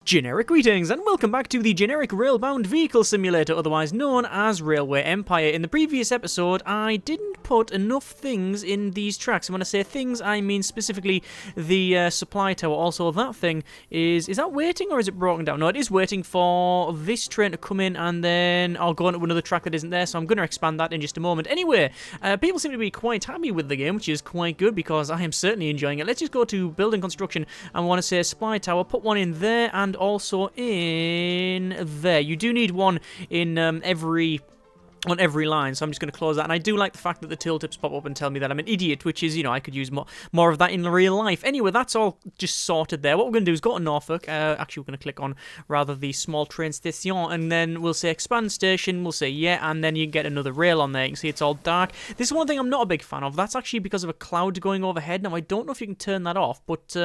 Generic greetings and welcome back to the generic railbound vehicle simulator, otherwise known as Railway Empire. In the previous episode, I didn't put enough things in these tracks. And when I say things, I mean specifically the supply tower. Also, that thing is that waiting or is it broken down? No, it is waiting for this train to come in and then I'll go on to another track that isn't there, so I'm going to expand that in just a moment. Anyway, people seem to be quite happy with the game, which is quite good because I am certainly enjoying it. Let's just go to building construction and want to say supply tower, put one in there and also in there. You do need one in on every line, so I'm just going to close that. And I do like the fact that the tooltips pop up and tell me that I'm an idiot, which is, you know, I could use more of that in real life. Anyway, that's all just sorted there. What we're going to do is go to Norfolk. Actually, we're going to click on, rather, the small train station, and then we'll say expand station, we'll say yeah, and then you get another rail on there. You can see it's all dark. This is one thing I'm not a big fan of. That's actually because of a cloud going overhead. Now, I don't know if you can turn that off, but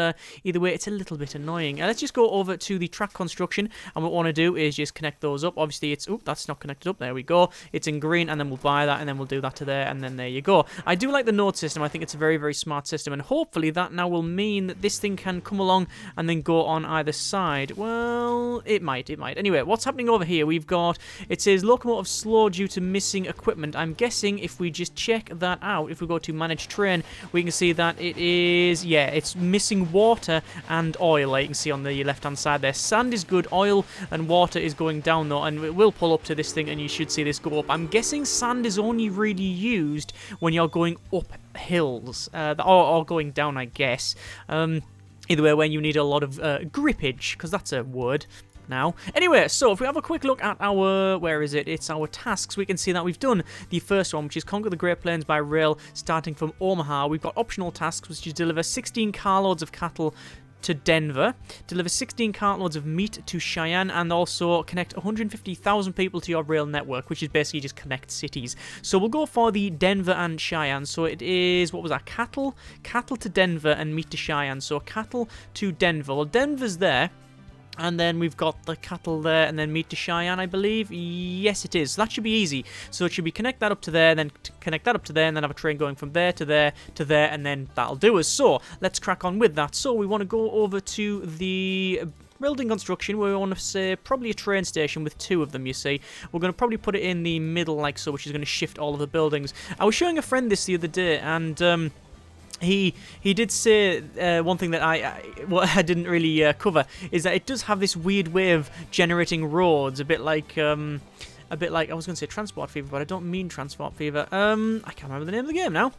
either way, it's a little bit annoying. Let's just go over to the track construction, and what we want to do is just connect those up. Obviously, it's... Oop, that's not connected up. There we go. It's in green, and then we'll buy that, and then we'll do that to there, and then there you go. I do like the node system. I think it's a very, very smart system, and hopefully that now will mean that this thing can come along and then go on either side. Well, it might. Anyway, what's happening over here? We've got, it says locomotive slow due to missing equipment. I'm guessing if we just check that out, if we go to manage train, we can see that it is, yeah, it's missing water and oil, like you can see on the left-hand side there. Sand is good, oil and water is going down though, and it will pull up to this thing, and you should see this go up. I'm guessing sand is only really used when you're going up hills, or going down, I guess. Either way, when you need a lot of grippage, because that's a word now. Anyway, so if we have a quick look at our, where is it? It's our tasks. We can see that we've done the first one, which is conquer the Great Plains by rail, starting from Omaha. We've got optional tasks, which is deliver 16 carloads of cattle to Denver, deliver 16 cartloads of meat to Cheyenne, and also connect 150,000 people to your rail network, which is basically just connect cities. So we'll go for the Denver and Cheyenne. So it is, what was that? Cattle to Denver and meat to Cheyenne. So cattle to Denver. Well, Denver's there. And then we've got the cattle there, and then meet to Cheyenne, I believe. Yes, it is. So that should be easy. So it should be connect that up to there, then connect that up to there, and then have a train going from there to there to there, and then that'll do us. So let's crack on with that. So we want to go over to the building construction, where we want to say probably a train station with two of them, you see. We're going to probably put it in the middle like so, which is going to shift all of the buildings. I was showing a friend this the other day, and He did say one thing that I didn't really cover, is that it does have this weird way of generating roads, a bit like I was going to say Transport Fever, but I don't mean Transport Fever. I can't remember the name of the game now.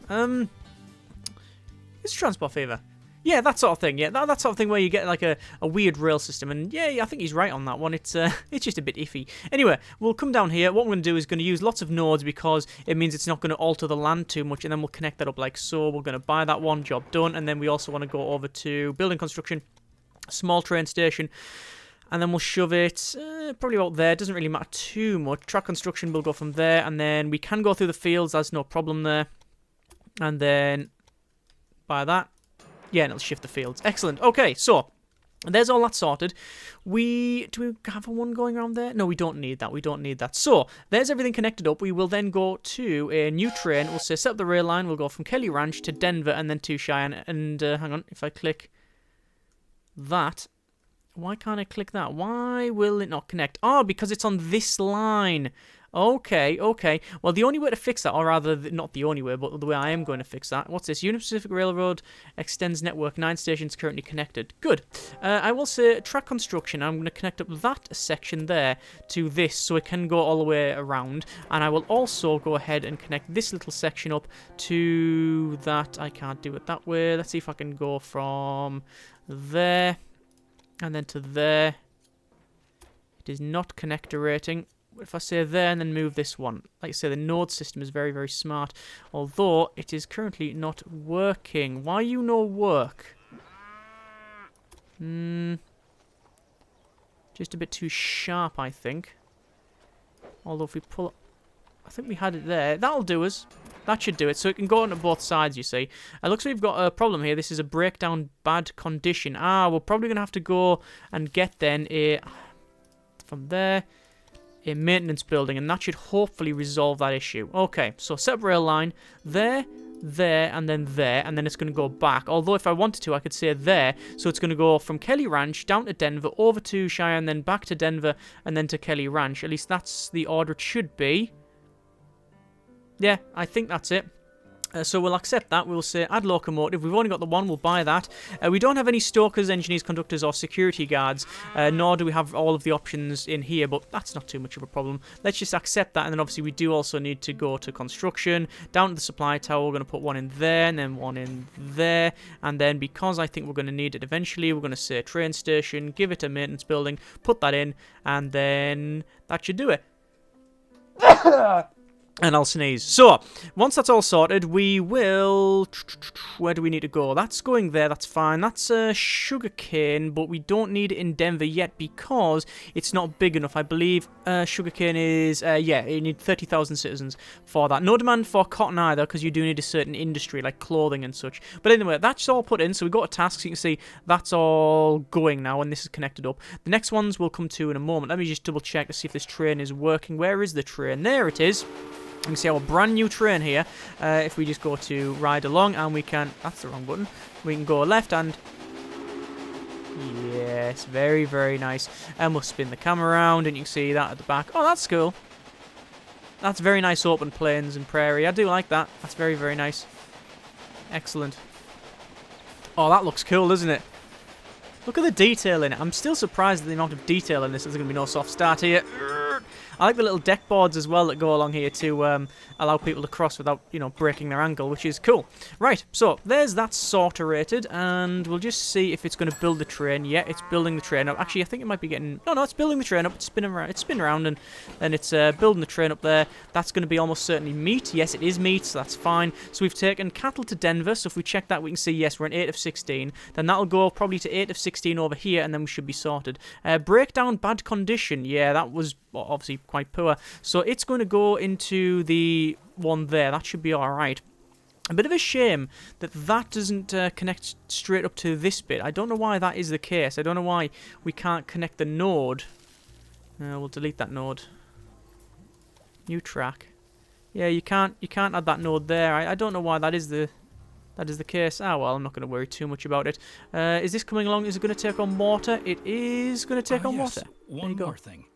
It's Transport Fever. Yeah, that sort of thing. Yeah, that sort of thing where you get like a weird rail system. And yeah, I think he's right on that one. It's just a bit iffy. Anyway, we'll come down here. What we're going to do is going to use lots of nodes because it means it's not going to alter the land too much. And then we'll connect that up like so. We're going to buy that one, job done. And then we also want to go over to building construction, small train station. And then we'll shove it probably about there. It doesn't really matter too much. Track construction will go from there. And then we can go through the fields. There's no problem there. And then buy that. Yeah, and it'll shift the fields. Excellent. Okay, so there's all that sorted. Do we have one going around there? No, we don't need that. We don't need that. So there's everything connected up. We will then go to a new train. We'll say set up the rail line. We'll go from Kelly Ranch to Denver and then to Cheyenne. And hang on, if I click that, why can't I click that? Why will it not connect? Oh, because it's on this line. Okay. Well, the only way to fix that, or rather, not the only way, but the way I am going to fix that. What's this? Union Pacific Railroad extends network. 9 stations currently connected. Good. I will say track construction. I'm going to connect up that section there to this, so it can go all the way around. And I will also go ahead and connect this little section up to that. I can't do it that way. Let's see if I can go from there and then to there. It is not connector rating. If I say there and then move this one, like I say, the node system is very, very smart, although it is currently not working. Why you no work? Just a bit too sharp, I think. Although if we pull, I think we had it there. That'll do us. That should do it. So it can go onto both sides, you see. It looks like we've got a problem here. This is a breakdown bad condition. We're probably going to have to go and get then a, from there, a maintenance building, and that should hopefully resolve that issue. Okay, so set up rail line there, there, and then it's going to go back. Although if I wanted to, I could say there. So it's going to go from Kelly Ranch down to Denver, over to Cheyenne, then back to Denver, and then to Kelly Ranch. At least that's the order it should be. Yeah, I think that's it. So we'll accept that. We'll say add locomotive. We've only got the one. We'll buy that. We don't have any stokers, engineers, conductors, or security guards, nor do we have all of the options in here, but that's not too much of a problem. Let's just accept that, and then obviously we do also need to go to construction, down to the supply tower. We're going to put one in there, and then one in there, and then because I think we're going to need it eventually, we're going to say train station, give it a maintenance building, put that in, and then that should do it. And I'll sneeze. So, once that's all sorted, we will... Where do we need to go? That's going there, that's fine. That's sugarcane, but we don't need it in Denver yet because it's not big enough. I believe sugarcane is... yeah, you need 30,000 citizens for that. No demand for cotton either, because you do need a certain industry, like clothing and such. But anyway, that's all put in, so we got a task. So you can see that's all going now, and this is connected up. The next ones we'll come to in a moment. Let me just double check to see if this train is working. Where is the train? There it is. You can see our brand new train here. If we just go to ride along, and we can... That's the wrong button. We can go left and... Yes, very, very nice. And we'll spin the camera around, and you can see that at the back. Oh, that's cool. That's very nice open plains and prairie. I do like that. That's very, very nice. Excellent. Oh, that looks cool, doesn't it? Look at the detail in it. I'm still surprised at the amount of detail in this. There's going to be no soft start here. I like the little deck boards as well that go along here to allow people to cross without, you know, breaking their ankle, which is cool. Right, so there's that sorter rated, and we'll just see if it's going to build the train. Yeah, it's building the train up. Actually, I think it might be getting... No, it's building the train up. It's spinning around. It's spinning around, and then it's building the train up there. That's going to be almost certainly meat. Yes, it is meat, so that's fine. So we've taken cattle to Denver, so if we check that, we can see, yes, we're in 8 of 16. Then that'll go probably to 8 of 16 over here, and then we should be sorted. Breakdown, bad condition. Yeah, that was obviously quite poor. So it's going to go into the one there. That should be alright. A bit of a shame that that doesn't connect straight up to this bit. I don't know why that is the case. I don't know why we can't connect the node. We'll delete that node. New track. Yeah, you can't add that node there. I don't know why that is the case. Ah, well, I'm not going to worry too much about it. Is this coming along? Is it going to take on water? It is going to take on water. One more thing.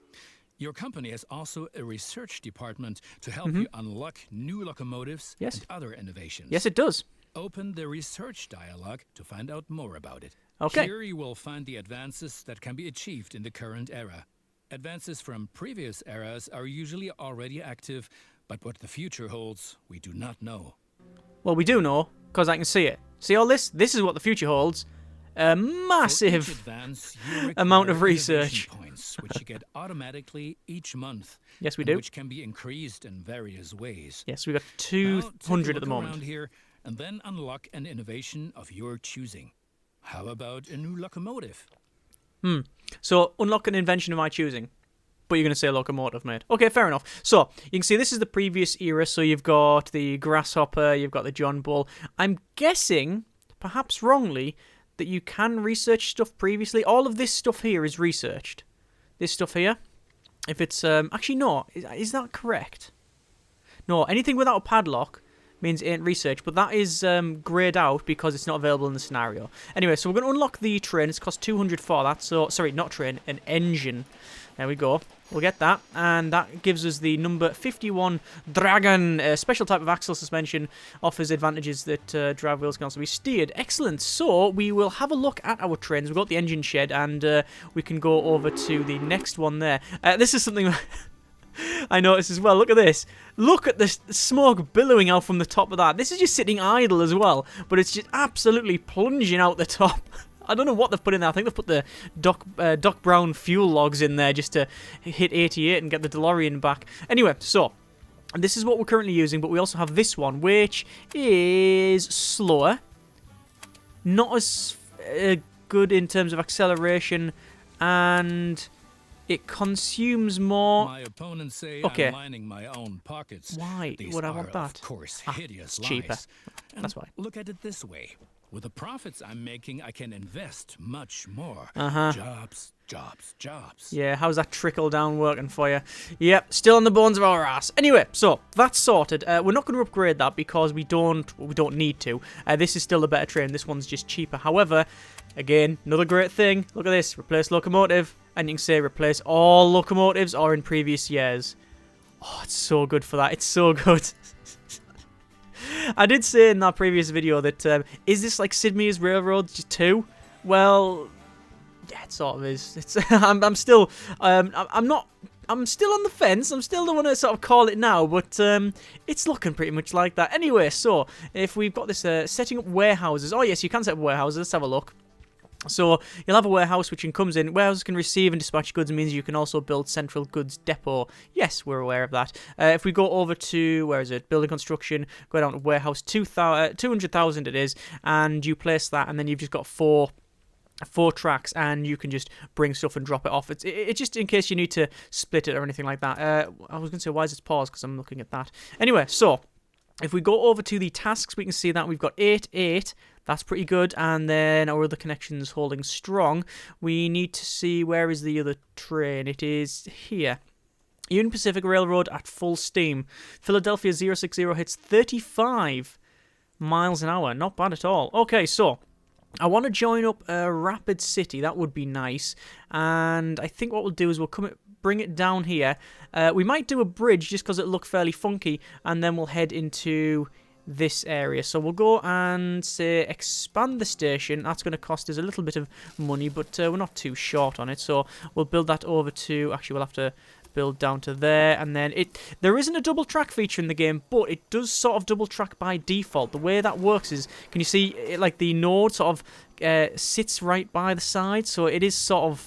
Your company has also a research department to help you unlock new locomotives and other innovations. Yes, it does. Open the research dialogue to find out more about it. Okay. Here you will find the advances that can be achieved in the current era. Advances from previous eras are usually already active, but what the future holds, we do not know. Well, we do know, because I can see it. See all this? This is what the future holds. A massive amount of research. Points, which you get automatically each month. Yes, we do. Which can be increased in various ways. Yes, we got 200 at the moment. Around here and then unlock an innovation of your choosing. How about a new locomotive? So, unlock an invention of my choosing. But you're going to say locomotive, mate. Okay, fair enough. So, you can see this is the previous era. So, you've got the Grasshopper, you've got the John Bull. I'm guessing, perhaps wrongly, that you can research stuff previously. All of this stuff here is researched. This stuff here. If it's... actually, no. Is that correct? No, anything without a padlock means it ain't researched. But that is greyed out because it's not available in the scenario. Anyway, so we're going to unlock the train. It's cost 200 for that. So, sorry, not train, an engine. There we go. We'll get that. And that gives us the number 51 Dragon. A special type of axle suspension. Offers advantages that drive wheels can also be steered. Excellent. So, we will have a look at our trains. We've got the engine shed. And we can go over to the next one there. This is something I noticed as well. Look at this. Look at the smoke billowing out from the top of that. This is just sitting idle as well. But it's just absolutely plunging out the top. I don't know what they've put in there. I think they've put the Doc Brown fuel logs in there just to hit 88 and get the DeLorean back. Anyway, so this is what we're currently using, but we also have this one, which is slower. Not as good in terms of acceleration, and it consumes more. My opponents say okay. I'm lining my own pockets. Why These would I are, want that? Of course, hideous it's cheaper. lies. That's why. Look at it this way. With the profits I'm making, I can invest much more. Uh-huh. Jobs, jobs, jobs. Yeah, how's that trickle down working for you? Yep, still on the bones of our ass. Anyway, so that's sorted. We're not going to upgrade that because we don't need to. This is still a better train. This one's just cheaper. However, again, another great thing. Look at this. Replace locomotive. And you can say replace all locomotives or in previous years. Oh, it's so good for that. It's so good. I did say in that previous video that, is this like Sid Meier's Railroad 2? Well, yeah, it sort of is. It's, I'm still, I'm still on the fence. I'm still don't want to sort of call it now, but it's looking pretty much like that. Anyway, so if we've got this setting up warehouses. Oh yes, you can set up warehouses. Let's have a look. So you'll have a warehouse which comes in. Warehouses can receive and dispatch goods. Means you can also build central goods depot. Yes, we're aware of that. If we go over to, where is it? Building construction. Go down to warehouse 200,000 it is, and you place that, and then you've just got four tracks, and you can just bring stuff and drop it off. It's just in case you need to split it or anything like that. I was going to say, why is it paused? Because I'm looking at that. Anyway, so if we go over to the tasks, we can see that we've got 8. That's pretty good. And then our other connections holding strong. We need to see, where is the other train? It is here. Union Pacific Railroad at full steam. Philadelphia 060 hits 35 miles an hour. Not bad at all. Okay, so I want to join up a Rapid City. That would be nice. And I think what we'll do is we'll bring it down here. We might do a bridge just because it looked fairly funky. And then we'll head into this area. So we'll go and say expand the station. That's going to cost us a little bit of money, but we're not too short on it. So we'll build that over to, actually we'll have to build down to there, and then there isn't a double track feature in the game, but it does sort of double track by default. The way that works is, can you see it, like the node sort of sits right by the side, so it is sort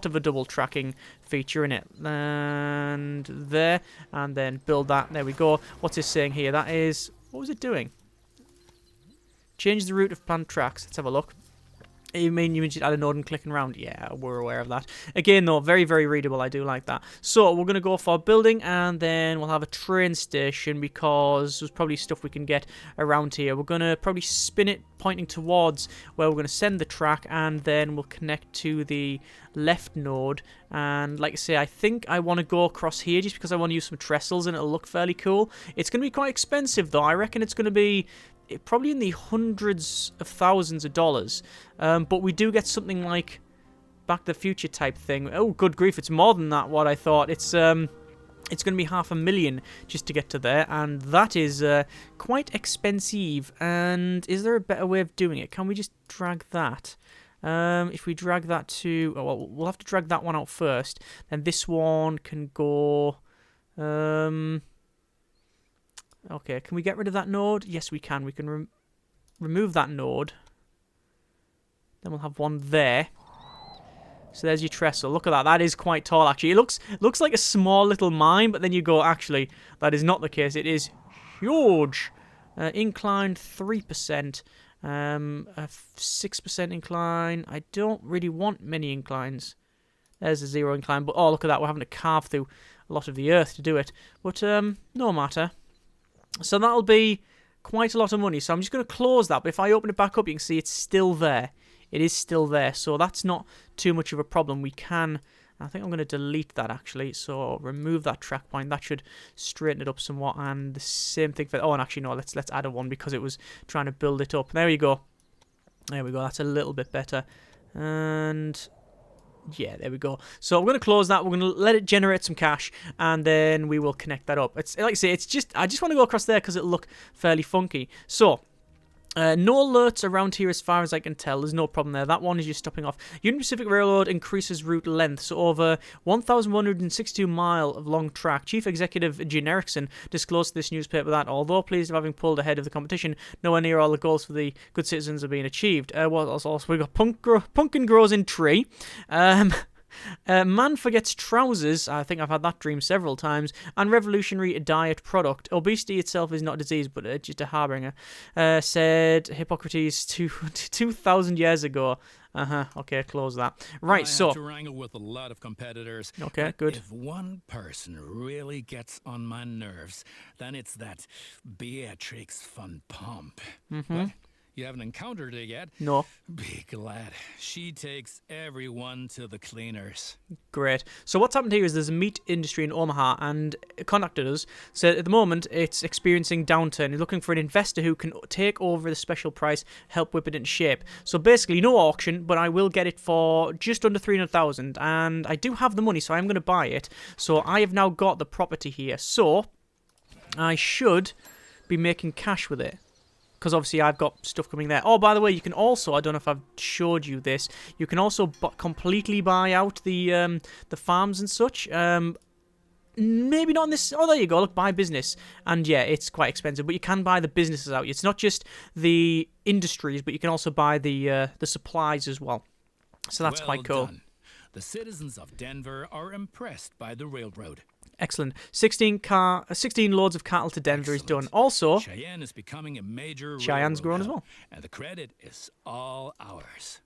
of a double tracking feature in it. And there, and then build that. There we go. What's it saying here? That is, what was it doing? Change the route of planned tracks. Let's have a look. You mean you mentioned add a node and clicking around? Yeah, we're aware of that. Again, though, very, very readable. I do like that. So we're going to go for building, and then we'll have a train station because there's probably stuff we can get around here. We're going to probably spin it pointing towards where we're going to send the track, and then we'll connect to the left node. And like I say, I think I want to go across here just because I want to use some trestles and it'll look fairly cool. It's going to be quite expensive, though. I reckon it's going to be probably in the hundreds of thousands of dollars, but we do get something like Back to the Future type thing. Oh, good grief, it's more than that, what I thought. It's going to be $500,000 just to get to there, and that is quite expensive. And is there a better way of doing it? Can we just drag that? If we drag that to, oh, well, we'll have to drag that one out first, then this one can go, okay, can we get rid of that node? Yes, we can. We can remove that node. Then we'll have one there. So there's your trestle. Look at that. That is quite tall, actually. It looks like a small little mine, but then you go, actually, that is not the case. It is huge. Incline 3%. A 6% incline. I don't really want many inclines. There's a 0 incline. But, oh, look at that. We're having to carve through a lot of the earth to do it. But, no matter. So that'll be quite a lot of money. So I'm just going to close that. But if I open it back up, you can see it's still there. It is still there. So that's not too much of a problem. We can, I think I'm going to delete that actually. So remove that track point. That should straighten it up somewhat. And the same thing for, oh, and actually no, let's add a one because it was trying to build it up. There you go. There we go. That's a little bit better. And yeah, there we go. So we're going to close that. We're going to let it generate some cash, and then we will connect that up. It's like I say, it's just, I just want to go across there because it'll look fairly funky. So no alerts around here as far as I can tell. There's no problem there. That one is just stopping off. Union Pacific Railroad increases route length. So over 1,162 mile of long track. Chief Executive Jim Erickson disclosed to this newspaper that, although pleased of having pulled ahead of the competition, nowhere near all the goals for the good citizens are being achieved. Also we got pumpkin grows in tree. Man forgets trousers. I think I've had that dream several times. And revolutionary diet product. Obesity itself is not a disease, but just a harbinger. Said Hippocrates 2,000 years ago. Okay, close that. Right, so I have to wrangle with a lot of competitors. Okay, good. If one person really gets on my nerves, then it's that Beatrix von Pomp. What? You haven't encountered her yet? No. Be glad. She takes everyone to the cleaners. Great. So what's happened here is there's a meat industry in Omaha, and it contacted us. So at the moment, it's experiencing downturn. It's looking for an investor who can take over the special price, help whip it into shape. So basically, no auction, but I will get it for just under 300,000, and I do have the money, so I'm going to buy it. So I have now got the property here. So I should be making cash with it, because obviously I've got stuff coming there. Oh, by the way, you can also, I don't know if I've showed you this, you can also completely buy out the farms and such. Maybe not in this. Oh, there you go. Look, buy business. And yeah, it's quite expensive, but you can buy the businesses out. It's not just the industries, but you can also buy the supplies as well. So that's quite cool. Done. The citizens of Denver are impressed by the railroad. Excellent. 16 loads of cattle to Denver is done. Also, Cheyenne is becoming a major Cheyenne's grown as now, well. and the credit is all ours.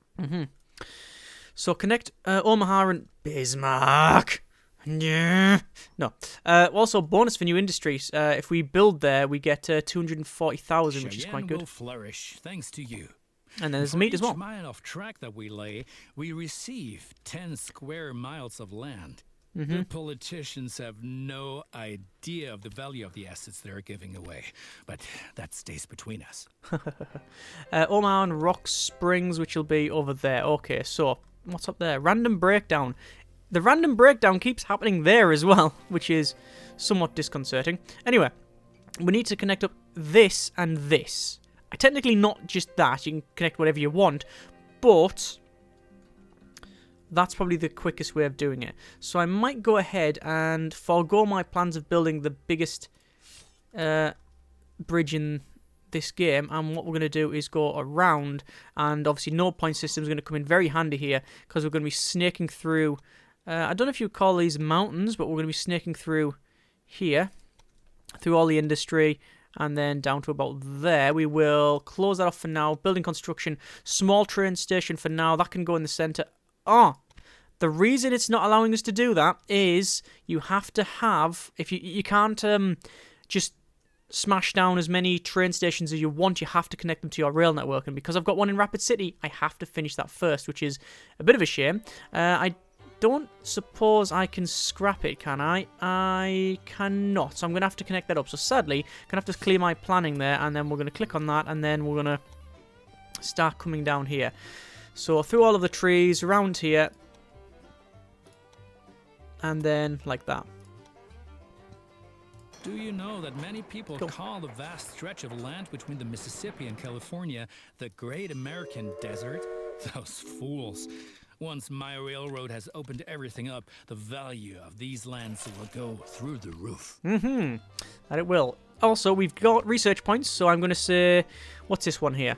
So connect Omaha and Bismarck. Yeah. No. Also, bonus for new industries. If we build there, we get 240,000, which is quite Cheyenne good. will flourish thanks to you. And then there's For meat as each well. mile of track that we lay, we receive 10 square miles of land. Mm-hmm. The politicians have no idea of the value of the assets they're giving away, but that stays between us. Omaha and Rock Springs, which will be over there. Okay, so what's up there? Random breakdown. The random breakdown keeps happening there as well, which is somewhat disconcerting. Anyway, we need to connect up this and this. Technically not just that, you can connect whatever you want, but that's probably the quickest way of doing it. So I might go ahead and forego my plans of building the biggest bridge in this game, and what we're going to do is go around, and obviously node point system is going to come in very handy here, because we're going to be snaking through, I don't know if you call these mountains, but we're going to be snaking through here, through all the industry, and then down to about there. We will close that off for now. Building construction, small train station for now. That can go in the center. Oh, the reason it's not allowing us to do that is you have to have, if you can't just smash down as many train stations as you want. You have to connect them to your rail network. And because I've got one in Rapid City, I have to finish that first, which is a bit of a shame. I don't suppose I can scrap it, can I? I cannot. So I'm going to have to connect that up. So sadly, I'm going to have to clear my planning there, and then we're going to click on that, and then we're going to start coming down here. So through all of the trees, around here, and then like that. Do you know that many people call the vast stretch of land between the Mississippi and California the Great American Desert? Those fools. Once my railroad has opened everything up, the value of these lands will go through the roof. And it will. Also, we've got research points, so I'm going to say, what's this one here?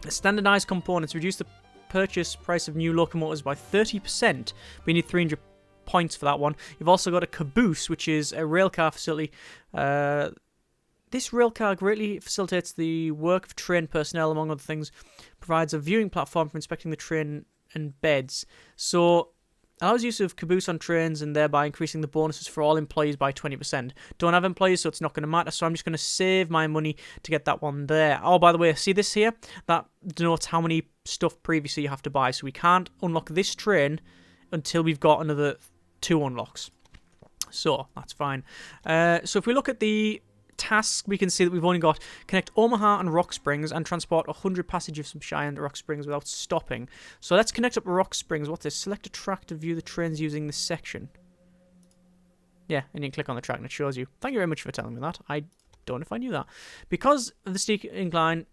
Standardized components. Reduce the purchase price of new locomotives by 30%. We need 300 points for that one. You've also got a caboose, which is a railcar facility. This railcar greatly facilitates the work of train personnel, among other things. Provides a viewing platform for inspecting the train and beds. So, allows use of caboose on trains and thereby increasing the bonuses for all employees by 20%. Don't have employees, so it's not going to matter. So I'm just going to save my money to get that one there. Oh, by the way, see this here? That denotes how many stuff previously you have to buy. So we can't unlock this train until we've got another 2 unlocks. So that's fine. So if we look at the tasks, we can see that we've only got connect Omaha and Rock Springs and transport 100 passengers from Cheyenne to Rock Springs without stopping. So let's connect up Rock Springs. What's this? Select a track to view the trains using this section. Yeah, and you can click on the track and it shows you. Thank you very much for telling me that. I don't know if I knew that. Because of the steep incline,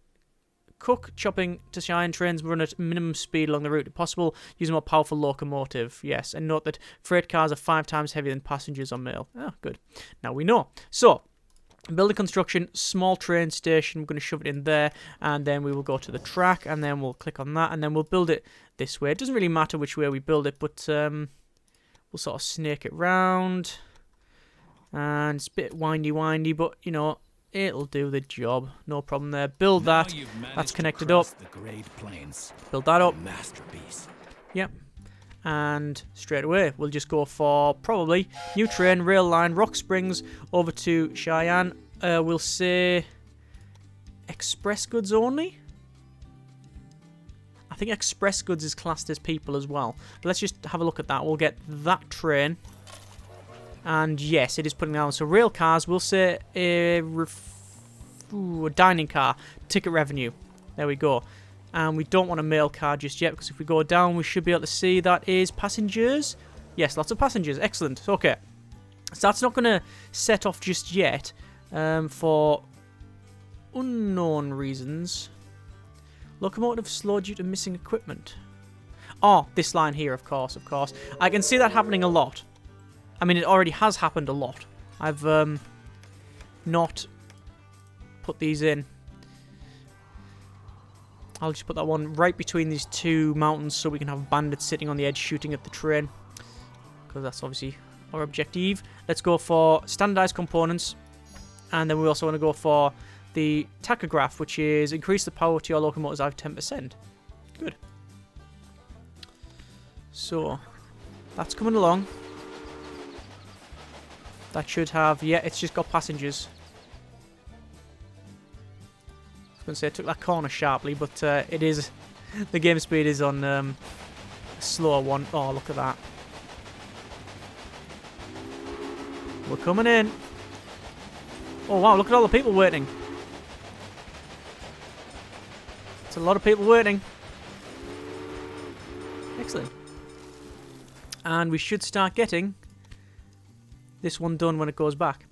Cook chopping to Cheyenne trains run at minimum speed along the route. If possible, use a more powerful locomotive. Yes, and note that freight cars are 5 times heavier than passengers on mail. Oh, good. Now we know. So, building construction, small train station. We're going to shove it in there, and then we will go to the track, and then we'll click on that, and then we'll build it this way. It doesn't really matter which way we build it, but we'll sort of snake it round. And it's a bit windy, but, you know, it'll do the job. No problem there. Build that. That's connected up. The Great Plains. Build that up. Masterpiece. Yep. And straight away, we'll just go for probably new train, rail line, Rock Springs, over to Cheyenne. We'll say express goods only? I think express goods is classed as people as well. But let's just have a look at that. We'll get that train. And yes, it is putting down. So rail cars, we'll say a dining car, ticket revenue. There we go. And we don't want a mail car just yet, because if we go down, we should be able to see that is passengers. Yes, lots of passengers. Excellent. Okay. So that's not going to set off just yet for unknown reasons. Locomotive slow due to missing equipment. Oh, this line here, of course, of course. I can see that happening a lot. I mean, it already has happened a lot. I've not put these in. I'll just put that one right between these two mountains so we can have bandits sitting on the edge shooting at the train. Because that's obviously our objective. Let's go for standardized components. And then we also want to go for the tachograph, which is increase the power to your locomotives by 10%. Good. So, that's coming along. That should have... Yeah, it's just got passengers. I was going to say, I took that corner sharply, but it is... The game speed is on a slower one. Oh, look at that. We're coming in. Oh, wow, look at all the people waiting. It's a lot of people waiting. Excellent. And we should start getting this one done when it goes back.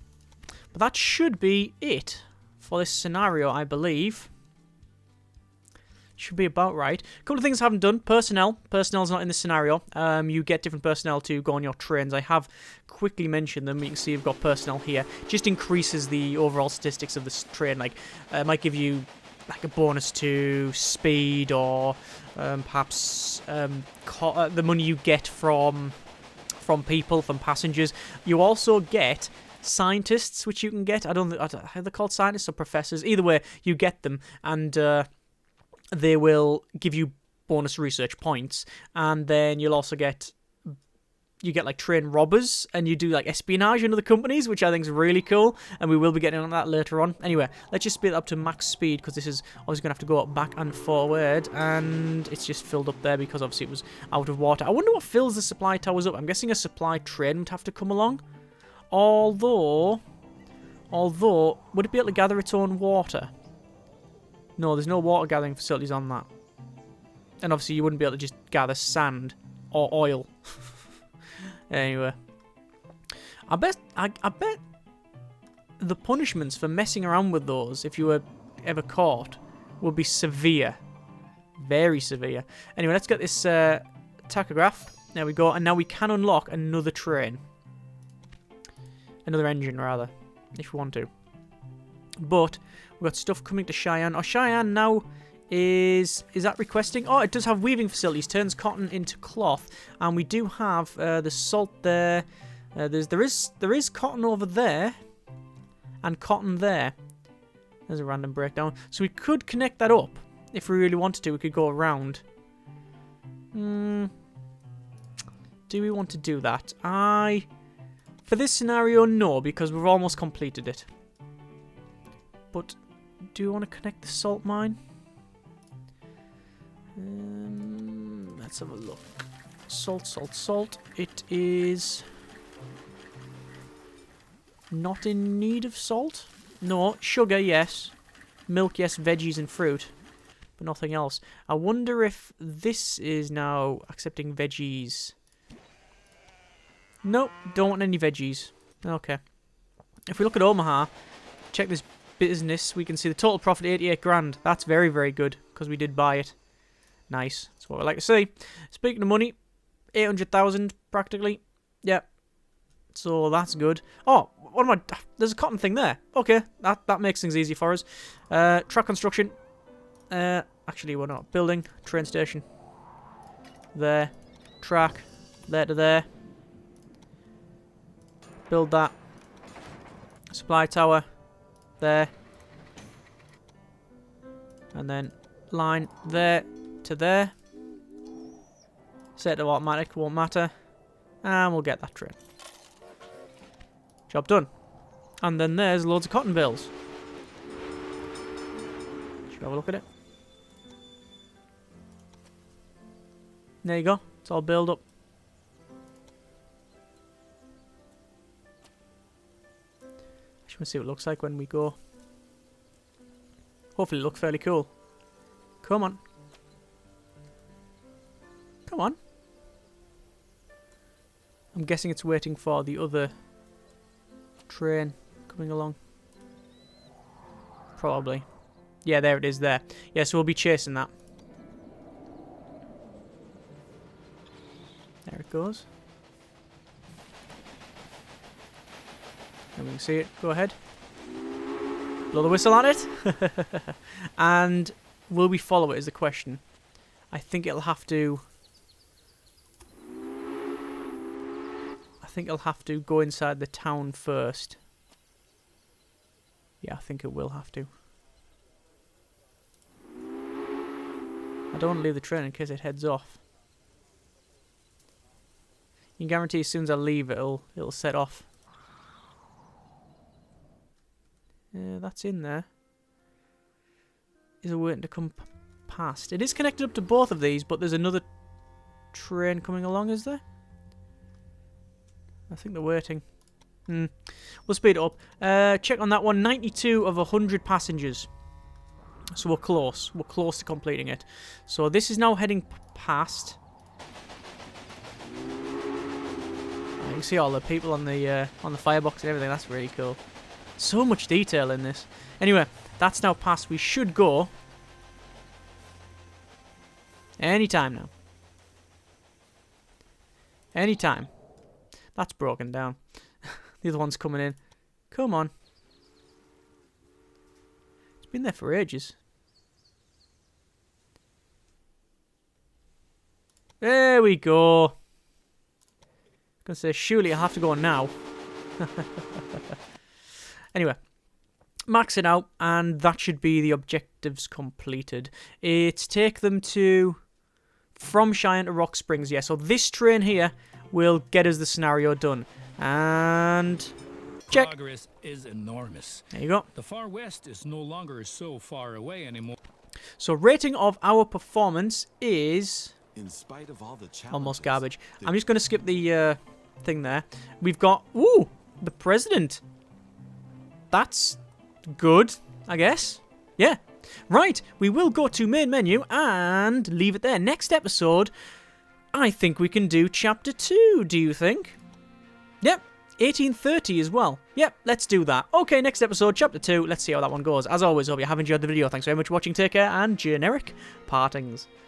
But that should be it for this scenario, I believe. Should be about right. A couple of things I haven't done. Personnel. Personnel's not in this scenario. You get different personnel to go on your trains. I have quickly mentioned them. You can see you've got personnel here. Just increases the overall statistics of this train. Like, it might give you like a bonus to speed, or perhaps the money you get from people, from passengers. You also get scientists, which you can get. I don't know how they're called, scientists or professors. Either way, you get them, and they will give you bonus research points. And then you'll also get like train robbers, and you do like espionage in other companies, which I think is really cool, and we will be getting on that later on. Anyway, let's just speed it up to max speed, because this is always going to have to go back and forward, and it's just filled up there because obviously it was out of water. I wonder what fills the supply towers up. I'm guessing a supply train would have to come along. Although, would it be able to gather its own water? No, there's no water gathering facilities on that. And obviously you wouldn't be able to just gather sand or oil. Anyway, I bet the punishments for messing around with those, if you were ever caught, would be severe. Very severe. Anyway, let's get this tachograph. There we go. And now we can unlock another train. Another engine, rather, if we want to. But we've got stuff coming to Cheyenne. Oh, Cheyenne now is that requesting? Oh, it does have weaving facilities. Turns cotton into cloth. And we do have the salt there. There is cotton over there. And cotton there. There's a random breakdown. So we could connect that up. If we really wanted to, we could go around. Do we want to do that? For this scenario, no, because we've almost completed it. But do you want to connect the salt mine? Let's have a look. Salt, salt, salt. It is not in need of salt. No, sugar, yes. Milk, yes. Veggies and fruit, but nothing else. I wonder if this is now accepting veggies. Nope, don't want any veggies. Okay. If we look at Omaha, check this business, we can see the total profit 88 grand. That's very, very good, because we did buy it. Nice. That's what I like to see. Speaking of money, 800,000 practically. Yep. So that's good. Oh, what am I? There's a cotton thing there. Okay, that makes things easy for us. Track construction. Actually, we're not. Building. Train station. There. Track. There to there. Build that. Supply tower. There. And then line there to there. Set to automatic, won't matter. And we'll get that train. Job done. And then there's loads of cotton bales. Should we have a look at it? There you go. It's all built up. Just want to see what it looks like when we go. Hopefully it looks fairly cool. Come on. Come on. I'm guessing it's waiting for the other train coming along. Probably. Yeah, there it is there. Yeah, so we'll be chasing that. There it goes. And we can see it. Go ahead. Blow the whistle on it. And will we follow it is the question. I think it'll have to... I think it'll have to go inside the town first. Yeah, I think it will have to. I don't want to leave the train in case it heads off. You can guarantee as soon as I leave it'll set off. That's in there. Is it waiting to come past? It is connected up to both of these, but there's another train coming along, is there? I think they're waiting. We'll speed it up. Check on that one. 92 of 100 passengers. So we're close. We're close to completing it. So this is now heading past. You can see all the people on the firebox and everything. That's really cool. So much detail in this. Anyway, that's now past. We should go anytime now. Anytime. That's broken down. The other one's coming in. Come on. It's been there for ages. There we go. I'm going to say, surely I have to go now. Anyway. Max it out, and that should be the objectives completed. It's take them to... From Cheyenne to Rock Springs, yeah. So this train here will get us the scenario done. And... Check. Progress is enormous. There you go. The far west is no longer so far away anymore. So rating of our performance is... In spite of all the almost garbage. I'm just going to skip the thing there. We've got... Ooh! The president. That's good, I guess. Yeah. Right. We will go to main menu and leave it there. Next episode, I think we can do chapter 2, do you think? Yep. 1830 as well. Yep, let's do that. Okay, next episode, chapter 2. Let's see how that one goes. As always, hope you have enjoyed the video. Thanks very much for watching. Take care and generic partings.